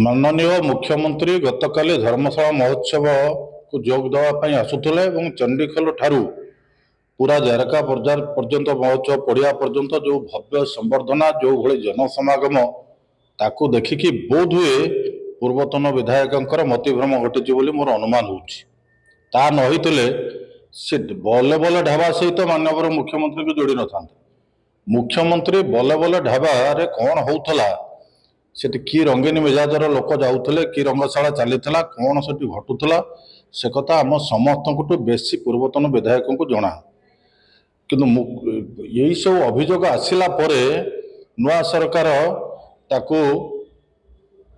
माननीय मुख्यमंत्री गतकाली धर्मशाला महोत्सव को जोग देवाई आसुले चंडीखोल ठारू पूरा जारका पर्यंत महोत्सव पड़िया पर्यंत जो भव्य संबर्धना जो भाई जनसमागम ताकू देखिकी बोध हुए पूर्वतन विधायक मतिभ्रम घटी मोर अनुमान होता नहींले सी बल्ले बल्ले ढाबा सहित माननीय मुख्यमंत्री को जोड़ी न था। मुख्यमंत्री बल्ले बल्ले ढाबा रे कौन होता से कि रंगीन मिजाजर लोक जाऊले कि रंगशाला चलीला कौन से घटुला से कथा आम समस्त बेसी पूर्वतन विधायक को जना किंतु यही सब अभियोग आसला नुआ सरकार ताकू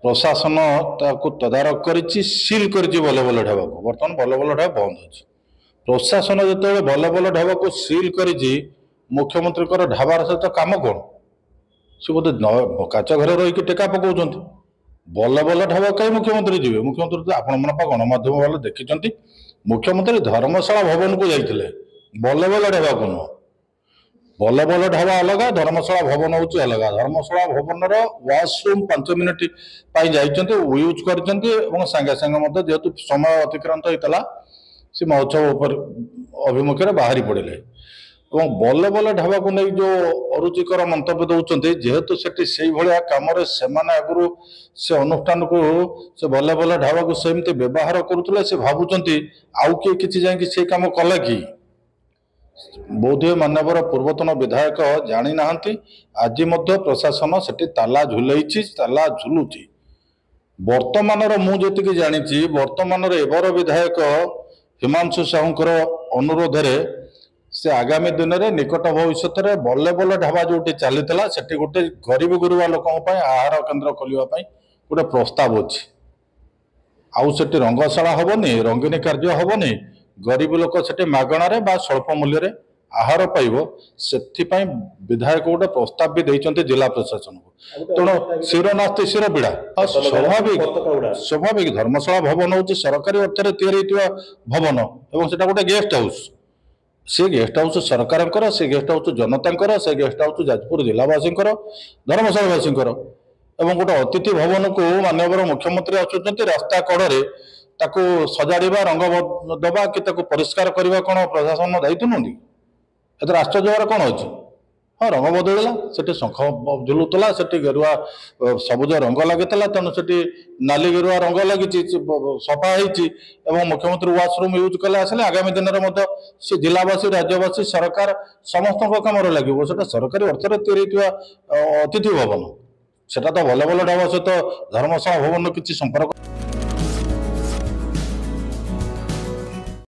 प्रशासन ताकू तदारक करिछि सील करिछि बल्ले बल्ले ढाबा को बर्तमान बल्ले बल्ले ढाबा बंद अछि। प्रशासन जो बल्ले बल्ले ढाबा को सील करिछि मुख्यमंत्री ढाबार सहित काम कौन सी बोधे काच घर रही टेका पकाउछन्ति बल्ले बल्ले ढाबा कहीं मुख्यमंत्री जी मुख्यमंत्री तो आपण गणमाध्यम वाले देखी मुख्यमंत्री धर्मशाला भवन को जाइए बल्ले बल्ले ढाबा को नुह बल्ले बल्ले ढाबा अलग धर्मशाला भवन हूँ अलग धर्मशाला भवन वाशरूम 5 मिनिट यूज कर सागे सागे जेहेतु समय अतिक्रांत होता सी महोत्सव अभिमुखे बाहरी पड़े बल्ले बल्ले ढाबा को नहीं जो अरुचिकर मंतव्य दौरान जेहेतु से भाया कम आगु से अनुष्ठान को से बल्ले बल्ले ढाबा को सेमती व्यवहार करुले से भावुंट आउ किए किसी जाकि कम कले कि बोधे माननीय पूर्वतन विधायक जानी ना आज प्रशासन से ताला झुलई ताला झुलुची वर्तमान मुझे जानी वर्तमान एवर विधायक हिमांशु साहूकर अनुरोध से आगामी दिन में निकट भविष्य में बल्ले बल्ले ढाबा जो चली से गोटे गरीब गुरुवा लोक आहार केन्द्र खोलने गोटे प्रस्ताव अच्छी आउ से रंगशाला हेनी रंगीन कार्य हेनी गरीब लोक से मागणार बा स्वल्प मूल्य आहार पाइब से विधायक गोटे प्रस्ताव भी देते जिला प्रशासन को तेणु शिर नास्ति शिर पीड़ा स्वाभाविक धर्मशाला भवन हूँ सरकारी अर्थ भवन और से गोटे गेस्ट हाउस से गेस्ट हाउस सरकार से गेस्ट हाउस जनता से गेस्ट हाउस जाजपुर जिलावासी धर्मशालावासी एवं गोटे अतिथि भवन को माननीय मुख्यमंत्री आसुच्च रास्ता कड़े ताकू सजाड़ा रंग दबा कि परिष्कार करने कौन प्रशासन दायित्व नुहति एथर आश्चर्य हमारा कौन अच्छी हाँ रंग बदलला से शंख झुलुला से गेरुआ सबुज रंग लगी तेणु से नाली गेरुआ रंग लगी सफा हो मुख्यमंत्री वाशरूम यूज कले आसले आगामी दिन में सी जिलावासी राज्यवासी सरकार समस्त कम लगे से सरकारी अर्थ अतिथि भवन से बल्ले बल्ले ढाबा सहित धर्मशाला भवन किसी संपर्क